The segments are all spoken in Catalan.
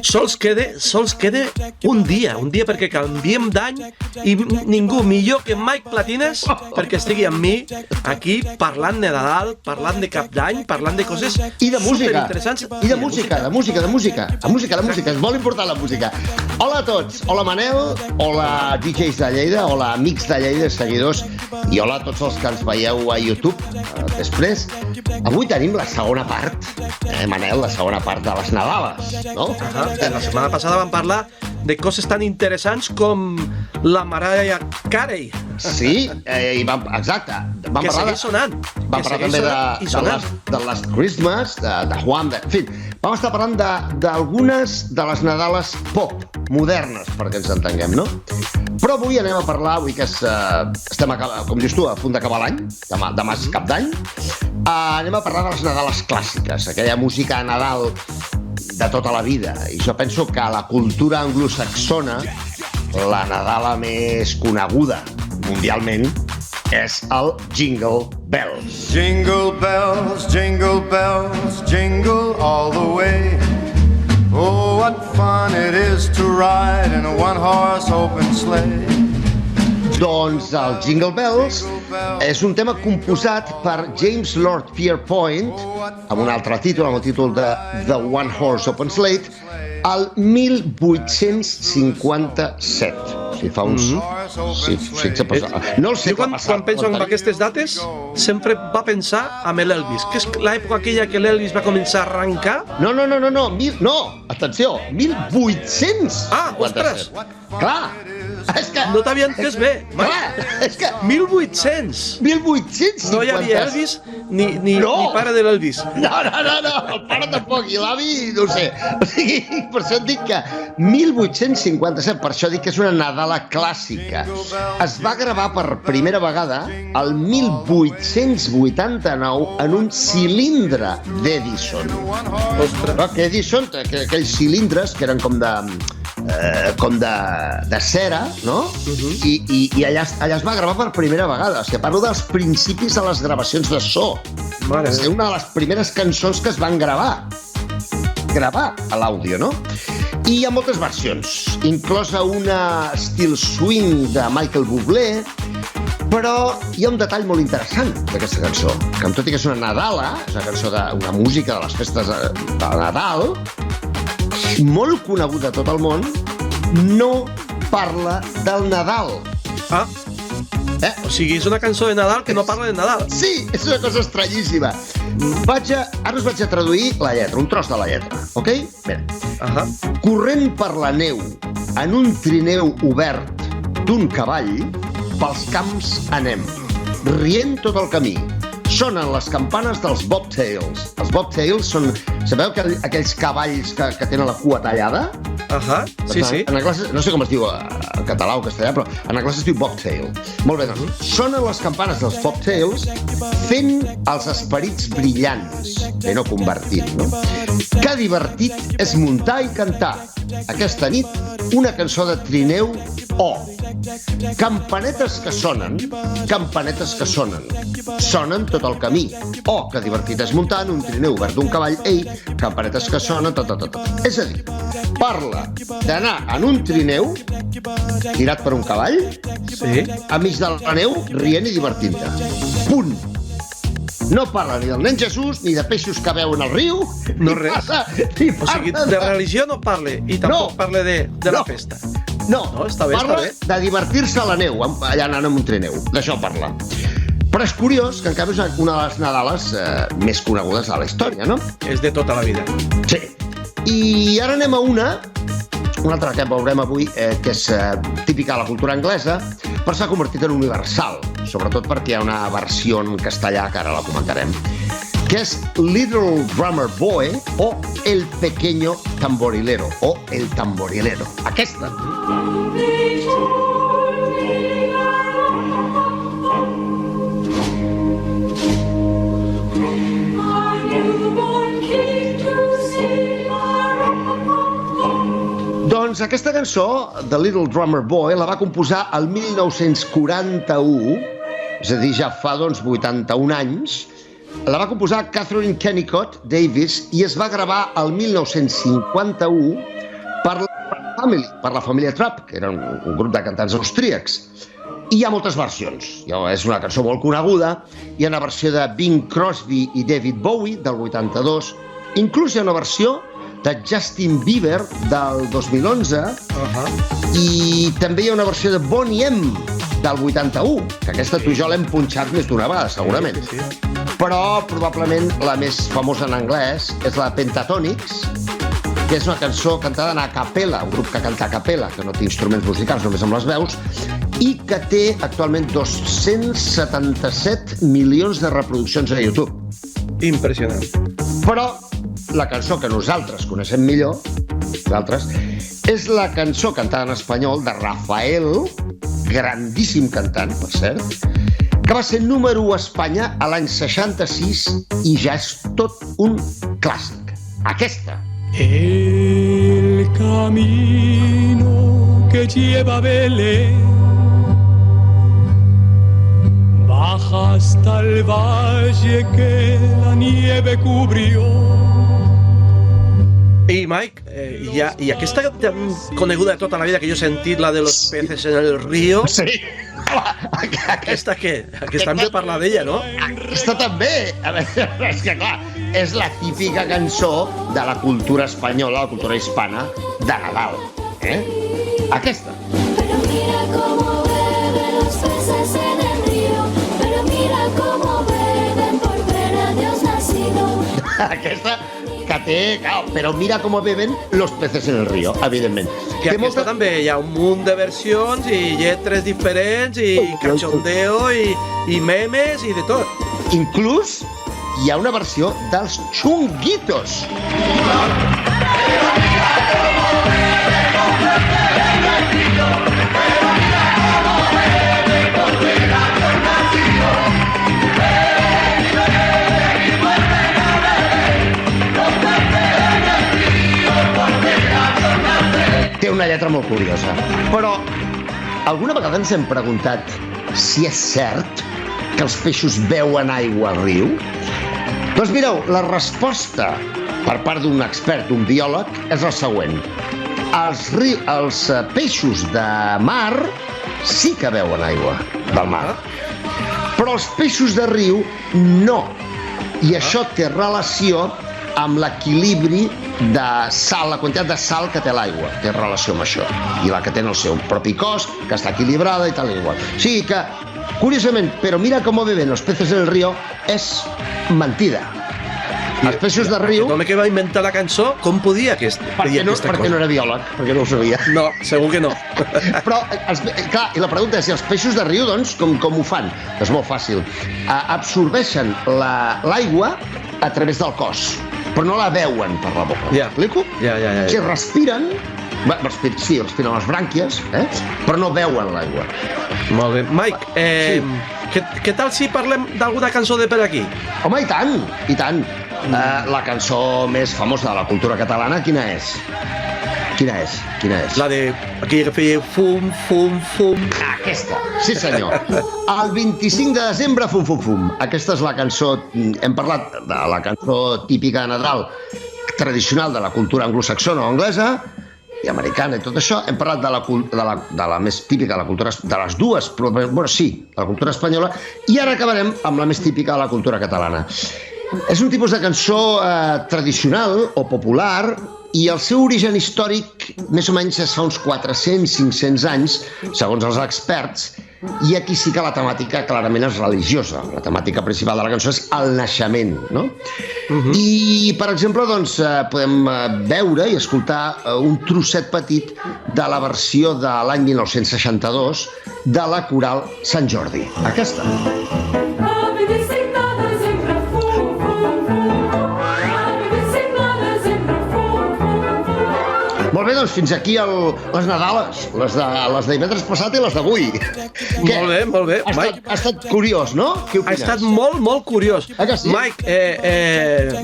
sols queda un dia perquè canviem d'any i ningú millor que Mike Platines perquè estigui amb mi aquí parlant de Nadal, parlant de Cap d'Any, parlant de coses i de música, superinteressants. I de música. La música, és molt important la música. Hola a tots, hola Manel, hola DJs de Lleida, hola amics de Lleida, seguidors, i hola a tots els que ens veieu a YouTube després. Avui tenim la segona part, Manel, la segona part de les Nadales, no? La setmana passada vam parlar de coses tan interessants com la Mariah Carey. Sí, exacte. Que segueix sonant. Vam parlar també de Last Christmas, de Juan, en fi, vam estar parlant d'algunes de les Nadales pop modernes, perquè ens entenguem, no? Però avui anem a parlar, avui que estem, com dius tu, a punt d'acabar l'any, demà és Cap d'Any, anem a parlar de les Nadales clàssiques, aquella música a Nadal de tota la vida. I jo penso que a la cultura anglosaxona la Nadala més coneguda mundialment és el Jingle Bells. Jingle bells, jingle bells, jingle all the way. Oh, what fun it is to ride in a one-horse open sleigh. Doncs el Jingle Bells és un tema composat per James Lord Pierpont, amb un altre títol, amb el títol de The One Horse Open Sleigh, al 1857. O sigui, fa uns... No el sé quan penso en aquestes dates, sempre va pensar amb l'Elvis, que és l'època aquella que l'Elvis va començar a arrencar. No, atenció, 1857. Ah, ostres! Clar, és que... No t'havia entès bé. Clar, és que... 1800. 1850. No hi havia Elvis ni pare de l'Elvis. No, el pare tampoc, i l'avi, no ho sé. O sigui, per això et dic que 1857, per això dic que és una Nadala clàssica. Es va gravar per primera vegada el 1889 en un cilindre d'Edison. Ostres. Que Edison, aquells cilindres que eren com de cera, no? I allà es va gravar per primera vegada. O sigui, parlo dels principis de les gravacions de so. És una de les primeres cançons que es van gravar a l'àudio, no? I hi ha moltes versions, inclosa una estil swing de Michael Bublé, però hi ha un detall molt interessant d'aquesta cançó, que tot i que és una Nadala, és una cançó d'una música de les festes de Nadal, molt coneguda a tot el món, no parla del Nadal. Ah, o sigui, és una cançó de Nadal que no parla de Nadal. Sí, és una cosa estranyíssima. Ara us vaig a traduir la lletra, un tros de la lletra, ok? Mira. Corrent per la neu, en un trineu obert d'un cavall, pels camps anem, rient tot el camí. Sonen les campanes dels bobtails. Els bobtails són... Sabeu aquells cavalls que tenen la cua tallada? Sí. En anglès, no sé com es diu en català o castellà, però en anglès es diu bobtail. Molt bé, doncs. Sonen les campanes dels bobtails fent els esperits brillants, ben o convertint, no? Que divertit és muntar i cantar. Aquesta nit, una cançó de trineu campanetes que sonen, sonen tot el camí. Que divertit és muntar en un trineu obert d'un cavall, campanetes que sonen, És a dir, parla d'anar en un trineu tirat per un cavall, enmig de la neu, rient i divertint-te. Punt. No parla ni del nen Jesús, ni de peixos que veuen al riu, no res. O sigui, de religió no parla, i tampoc parla de la festa. No, està bé, parla de divertir-se a la neu, allà anant amb un trineu. D'això parla. Però és curiós que en canvi és una de les Nadales més conegudes de la història, no? És de tota la vida. Sí. I ara anem a una altra que veurem avui, que és típica de la cultura anglesa, però s'ha convertit en universal, sobretot perquè hi ha una versió en castellà, que ara la comentarem, que és Little Drummer Boy o El Pequeño Tamborilero o El Tamborilero. Aquesta. Doncs aquesta cançó, The Little Drummer Boy, la va composar el 1941, és a dir, ja fa 81 anys. La va composar Catherine Kennicott Davis i es va gravar el 1951 per la família Trapp, que era un grup de cantants austríacs. I hi ha moltes versions. És una cançó molt coneguda. Hi ha una versió de Bing Crosby i David Bowie, del 82. Inclús hi ha una versió de Justin Bieber, del 2011. I també hi ha una versió de Boney M, del 81, que aquesta tu i jo l'hem punxat més d'una vegada, segurament. Però probablement la més famosa en anglès és la Pentatonix, que és una cançó cantada en a cappella, un grup que canta a cappella, que no té instruments musicals, només amb les veus, i que té actualment 277 milions de reproduccions a YouTube. Impressionant. Però la cançó que nosaltres coneixem millor, és la cançó cantada en espanyol de Rafael, grandíssim cantant, per cert, que va ser número 1 a Espanya a l'any 66 i ja és tot un clàssic. Aquesta. El camino que lleva a Belén baja hasta el valle que la nieve cubrió. I Mike, i aquesta coneguda de tota la vida que jo he sentit, la de los peces en el río... Sí. Aquesta què? Aquesta hem de parlar d'ella, no? Aquesta també. A veure, és que clar, és la típica cançó de la cultura espanyola, la cultura hispana, de Nadal. Aquesta. Pero mira cómo beben los peces en el río, pero mira cómo beben por ver a Dios nacido. Aquesta que té, clar, però mira com beben los peces en el río, evidentment. Que aquesta també hi ha un munt de versions i lletres diferents i cachondeo i memes i de tot. Inclús hi ha una versió dels Chunguitos. Té una lletra molt curiosa. Però alguna vegada ens hem preguntat si és cert que els peixos beuen aigua al riu? Doncs mireu, la resposta per part d'un expert, un biòleg, és la següent. Els peixos de mar sí que beuen aigua del mar, però els peixos de riu no. I això té relació amb l'equilibri de sal, la quantitat de sal que té l'aigua, té relació amb això. I la que té en el seu propi cos, que està equilibrada i tal i igual. O sigui que, curiosament, però mira com beben los peces en el río, és mentida. Els peixos de riu... L'home que va inventar la cançó, com podia dir aquesta cosa? Perquè no era biòleg, perquè no ho sabia. No, segur que no. Però, clar, i la pregunta és si els peixos de riu, doncs, com ho fan? És molt fàcil. Absorbeixen l'aigua a través del cos, però no la veuen per la boca. Ja. M'explico? Ja. O sigui, respiren, sí, respiren les brànquies, però no veuen l'aigua. Molt bé. Mike, què tal si parlem d'alguna cançó de per aquí? Home, i tant, i tant. La cançó més famosa de la cultura catalana, quina és? Quina és? La de aquella que feia fum, fum, fum. Aquesta, sí senyor. El 25 de desembre, fum, fum, fum. Aquesta és la cançó, hem parlat de la cançó típica de Nadal, tradicional de la cultura anglosaxona o anglesa, i americana i tot això. Hem parlat de la més típica, de les dues, però bueno, sí, de la cultura espanyola, i ara acabarem amb la més típica de la cultura catalana. És un tipus de cançó tradicional o popular i el seu origen històric més o menys es fa uns 400-500 anys, segons els experts, i aquí sí que la temàtica clarament és religiosa. La temàtica principal de la cançó és el naixement, no? I, per exemple, doncs, podem veure i escoltar un trosset petit de la versió de l'any 1962 de la coral Sant Jordi. Aquesta. Molt bé, doncs fins aquí les Nadales, les de divendres passat i les d'avui. Molt bé. Ha estat curiós, no? Què opines? Ha estat molt curiós. Que sí? Mike,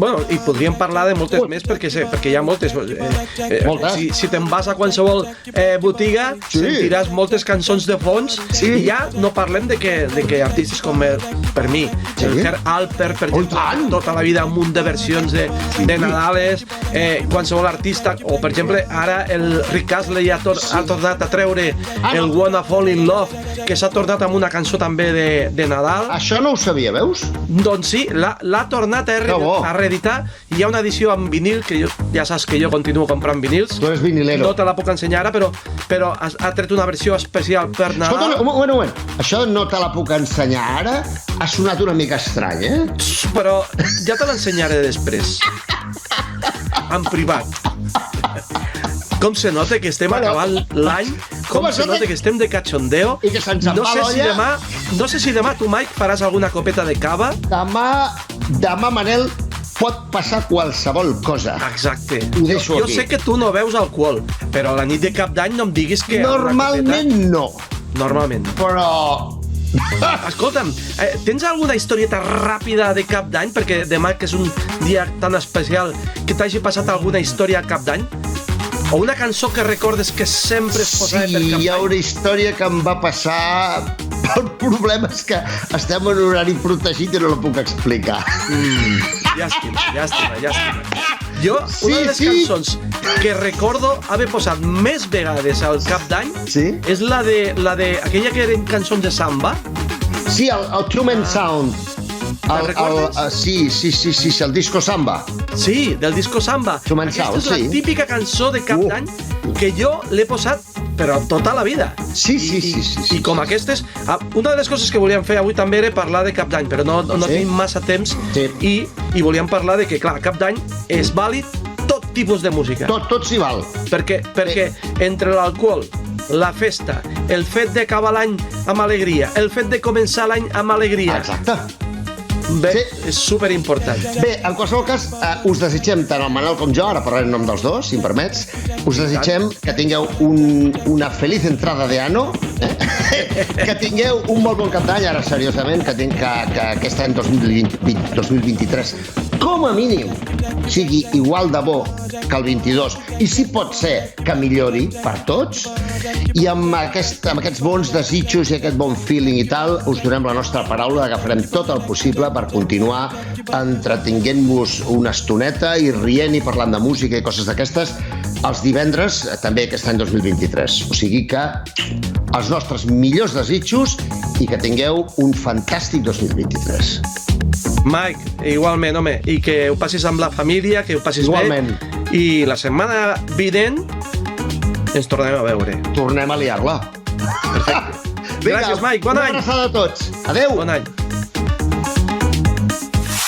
bueno, i podríem parlar de moltes més perquè hi ha moltes. Moltes. Si te'n vas a qualsevol botiga, sentiràs moltes cançons de fons i ja no parlem de que artistes com per mi, el Herr Alper, per exemple, tota la vida un munt de versions de Nadales, qualsevol artista, o per exemple ara el Rick Astley ha tornat a treure el Wanna Fall in Love, que s'ha tornat amb una cançó també de Nadal. Això no ho sabia, veus? Doncs sí, l'ha tornat a reeditar. Hi ha una edició amb vinil, que ja saps que jo continuo comprant vinils. Tu eres vinilero. No te la puc ensenyar ara, però ha tret una versió especial per Nadal. Escolta, un moment. Això no te la puc ensenyar ara? Ha sonat una mica estrany, eh? Però ja te l'ensenyaré després. En privat. Com se nota que estem acabant l'any, com se nota que estem de cachondeo. I que se'ns en va l'olla. No sé si demà tu, Mike, faràs alguna copeta de cava. Demà, Manel, pot passar qualsevol cosa. Exacte. Ho deixo jo aquí. sé que tu no beus alcohol, però a la nit de cap d'any no em diguis que... Normalment no. Normalment. Però... Escolta'm, tens alguna historieta ràpida de cap d'any? Perquè demà, que és un dia tan especial, que t'hagi passat alguna història a cap d'any? O una cançó que recordes que sempre es posava per cap d'any? Sí, hi ha una història que em va passar... El problema és que estem en horari protegit i no la puc explicar. Llàstima. Jo, una de les cançons que recordo haver posat més vegades al cap d'any és la de aquella que eren cançons de samba. Sí, el Two Men Sound. Te'n recordes? Sí, el disco samba. Sí, del disco samba. Two Men Aquesta Sound, és la típica cançó de cap d'any que jo l'he posat però tota la vida. Sí. I com aquestes... Una de les coses que volíem fer avui també era parlar de cap d'any, però no tenim massa temps i volíem parlar de que, clar, cap d'any és vàlid tot tipus de música. Tot s'hi val. Perquè entre l'alcohol, la festa, el fet d'acabar l'any amb alegria, el fet de començar l'any amb alegria... Exacte. Bé, és superimportant. Bé, en qualsevol cas, us desitgem, tant el Manel com jo, ara parlaré en nom dels dos, si em permets, us desitgem que tingueu una feliz entrada de ano, que tingueu un molt bon cap d'any, ara seriosament, que aquest any 2023, com a mínim, sigui igual de bo que el 22, i si pot ser que millori per tots, i amb aquests bons desitjos i aquest bon feeling i tal, us donem la nostra paraula que farem tot el possible per continuar entretenint-vos una estoneta i rient i parlant de música i coses d'aquestes els divendres, també aquest any 2023. O sigui que els nostres millors desitjos i que tingueu un fantàstic 2023. Mike, igualment, home, i que ho passis amb la família, que ho passis igualment. Bé. I la setmana vinent ens tornem a veure. Tornem a liar-la. Gràcies, Mike, bon any. Una abraçada a tots. Adéu. Bon any.